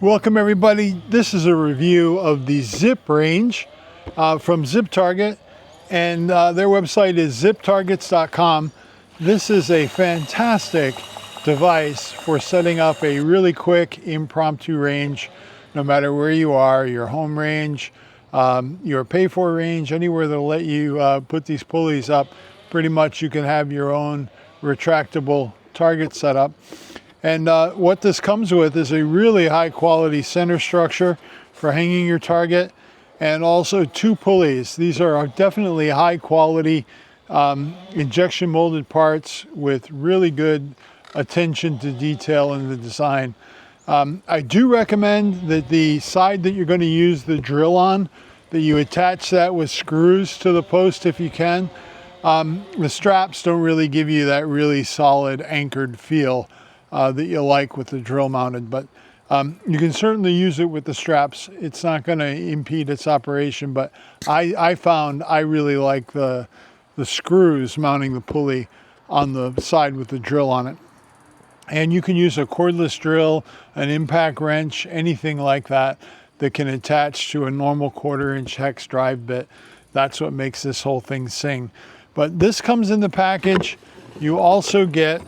Welcome everybody. This is a review of the Zip range from Zip Target, and their website is ziptargets.com. This is a fantastic device for setting up a really quick impromptu range, no matter where you are, your home range, your pay-for range, anywhere that'll let you put these pulleys up. Pretty much you can have your own retractable target setup. And what this comes with is a really high quality center structure for hanging your target, and also two pulleys. These are definitely high quality injection molded parts with really good attention to detail in the design. I do recommend that the side that you're going to use the drill on, that you attach that with screws to the post if you can. The straps don't really give you that really solid anchored feel that you like with the drill mounted, but you can certainly use it with the straps. It's not going to impede its operation, but I found I really like the screws mounting the pulley on the side with the drill on it. And you can use a cordless drill, an impact wrench, anything like that that can attach to a normal 1/4-inch hex drive bit. That's what makes this whole thing sing. But this comes in the package. You also get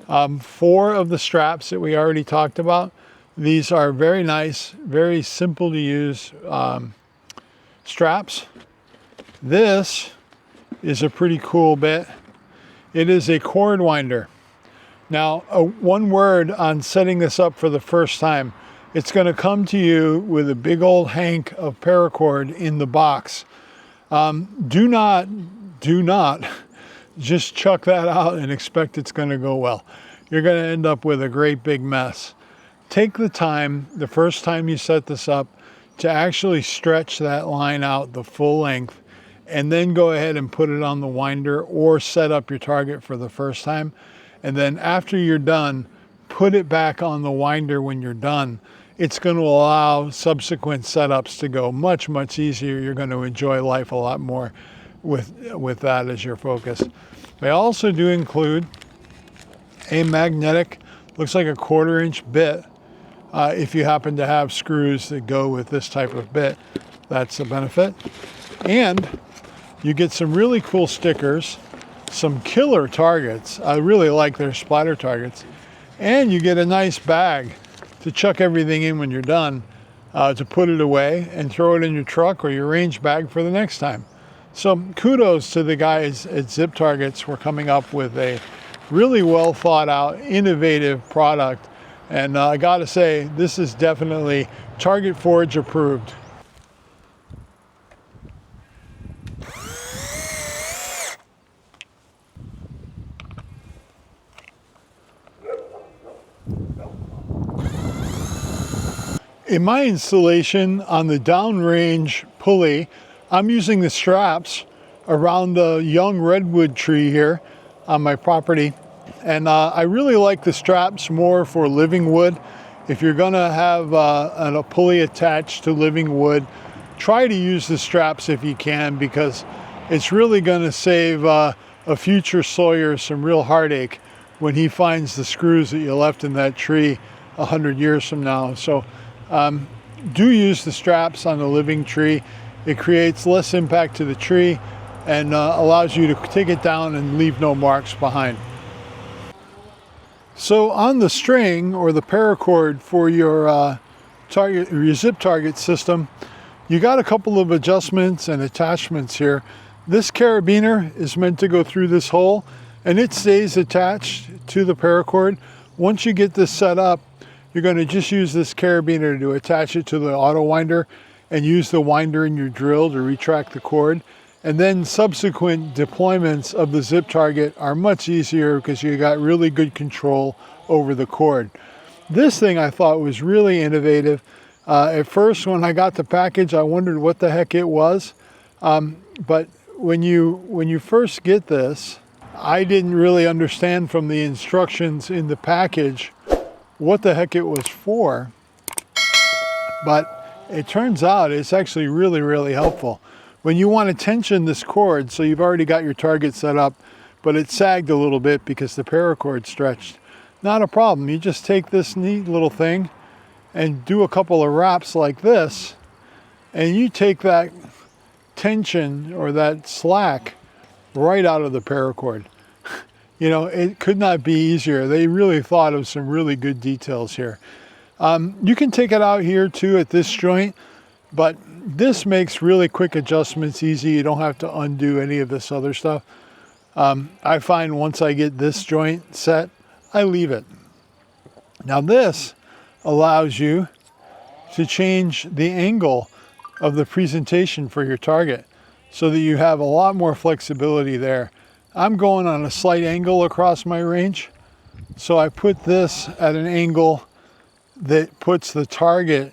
4 of the straps that we already talked about. These are very nice, very simple to use straps. This is a pretty cool bit. It is a cord winder. Now, one word on setting this up for the first time. It's going to come to you with a big old hank of paracord in the box. Do not just chuck that out and expect it's going to go well. You're going to end up with a great big mess. Take the time, the first time you set this up, to actually stretch that line out the full length, and then go ahead and put it on the winder or set up your target for the first time. And then after you're done, put it back on the winder when you're done. It's going to allow subsequent setups to go much, much easier. You're going to enjoy life a lot more with that as your focus. They also do include a magnetic, looks like a 1/4-inch bit. If you happen to have screws that go with this type of bit, that's a benefit. And you get some really cool stickers, some killer targets. I really like their splatter targets. And you get a nice bag to chuck everything in when you're done, to put it away and throw it in your truck or your range bag for the next time. So kudos to the guys at Zip Targets for coming up with a really well thought out, innovative product. And I gotta say, this is definitely Target Forge approved. In my installation on the downrange pulley, I'm using the straps around the young redwood tree here on my property. And I really like the straps more for living wood. If you're gonna have a pulley attached to living wood, try to use the straps if you can, because it's really gonna save a future sawyer some real heartache when he finds the screws that you left in that tree 100 years from now. So do use the straps on the living tree. It creates less impact to the tree and allows you to take it down and leave no marks behind. So on the string, or the paracord for your your Zip Target system, you got a couple of adjustments and attachments here. This carabiner is meant to go through this hole, and it stays attached to the paracord. Once you get this set up, you're going to just use this carabiner to attach it to the auto winder and use the winder in your drill to retract the cord. And then subsequent deployments of the Zip Target are much easier because you got really good control over the cord. This thing I thought was really innovative. At first, when I got the package, I wondered what the heck it was. But when you first get this, I didn't really understand from the instructions in the package what the heck it was for. But it turns out it's actually really, really helpful. When you want to tension this cord, so you've already got your target set up, but it sagged a little bit because the paracord stretched, not a problem. You just take this neat little thing and do a couple of wraps like this, and you take that tension or that slack right out of the paracord. You know, it could not be easier. They really thought of some really good details here. You can take it out here too at this joint, but this makes really quick adjustments easy. You don't have to undo any of this other stuff. I find once I get this joint set, I leave it. Now this allows you to change the angle of the presentation for your target so that you have a lot more flexibility there. I'm going on a slight angle across my range, so I put this at an angle that puts the target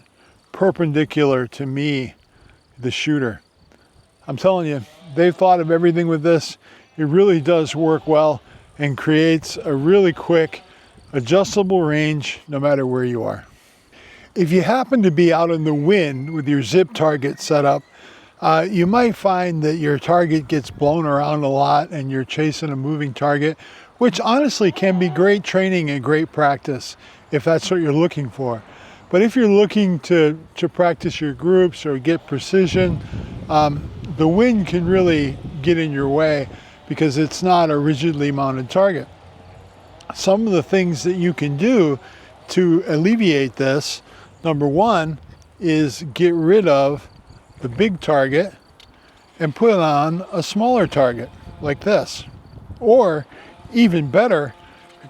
perpendicular to me, the shooter. I'm telling you, they've thought of everything with this. It really does work well and creates a really quick adjustable range no matter where you are. If you happen to be out in the wind with your zip target set up, you might find that your target gets blown around a lot and you're chasing a moving target, which honestly can be great training and great practice if that's what you're looking for. But if you're looking to practice your groups or get precision, the wind can really get in your way because it's not a rigidly mounted target. Some of the things that you can do to alleviate this, number one, is get rid of the big target and put on a smaller target like this. Or even better,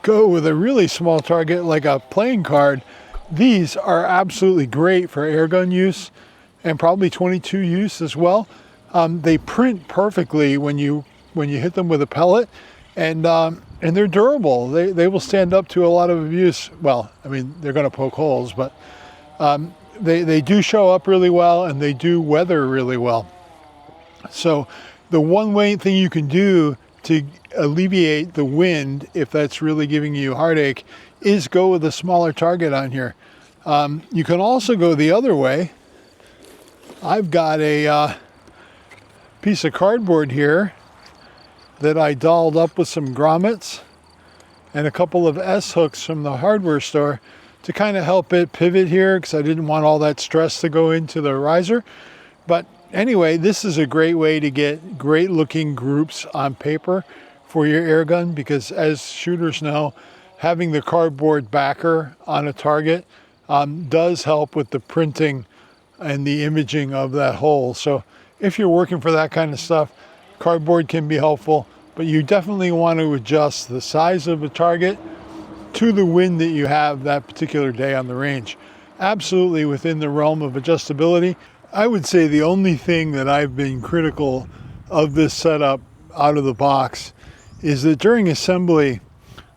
go with a really small target like a playing card. These are absolutely great for airgun use and probably 22 use as well. They print perfectly when you hit them with a pellet, and they're durable. They will stand up to a lot of abuse. Well, I mean, they're going to poke holes, but they do show up really well and they do weather really well. So the one way thing you can do to alleviate the wind, if that's really giving you heartache, is go with a smaller target on here. You can also go the other way. I've got a piece of cardboard here that I dolled up with some grommets and a couple of S-hooks from the hardware store to kind of help it pivot here because I didn't want all that stress to go into the riser. But anyway, this is a great way to get great looking groups on paper for your airgun because, as shooters know, having the cardboard backer on a target does help with the printing and the imaging of that hole. So if you're working for that kind of stuff, cardboard can be helpful, but you definitely want to adjust the size of a target to the wind that you have that particular day on the range. Absolutely within the realm of adjustability. I would say the only thing that I've been critical of this setup out of the box is that during assembly,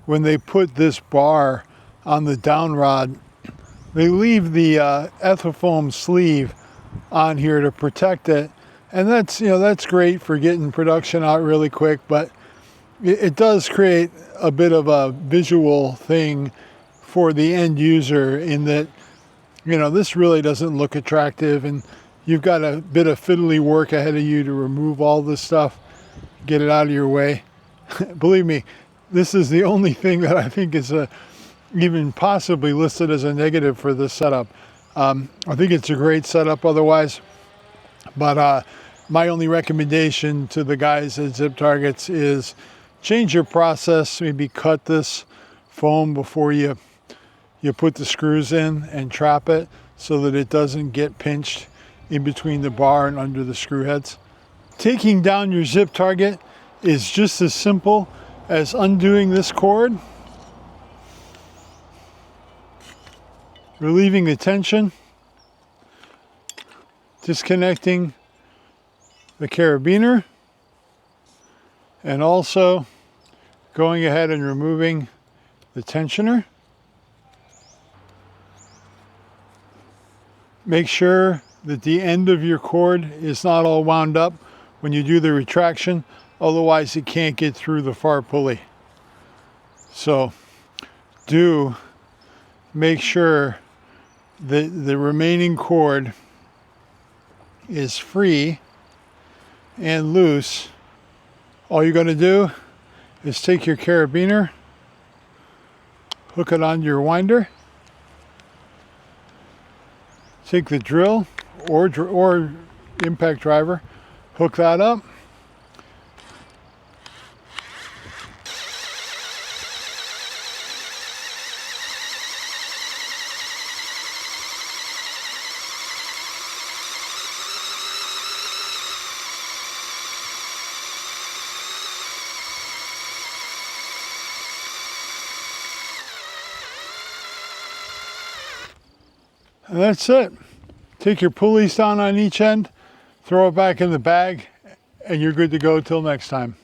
when they put this bar on the down rod, they leave the ethafoam sleeve on here to protect it. And that's great for getting production out really quick, but it does create a bit of a visual thing for the end user in that, this really doesn't look attractive and you've got a bit of fiddly work ahead of you to remove all this stuff, get it out of your way. Believe me, this is the only thing that I think is even possibly listed as a negative for this setup. I think it's a great setup otherwise, but my only recommendation to the guys at Zip Targets is change your process, maybe cut this foam before you put the screws in and trap it so that it doesn't get pinched in between the bar and under the screw heads. Taking down your Zip Target is just as simple as undoing this cord, relieving the tension, disconnecting the carabiner, and also going ahead and removing the tensioner. Make sure that the end of your cord is not all wound up when you do the retraction, otherwise it can't get through the far pulley. So do make sure that the remaining cord is free and loose. All you're going to do is take your carabiner, hook it onto your winder, take the drill or impact driver, hook that up. And that's it. Take your pulleys down on each end, throw it back in the bag, and you're good to go till next time.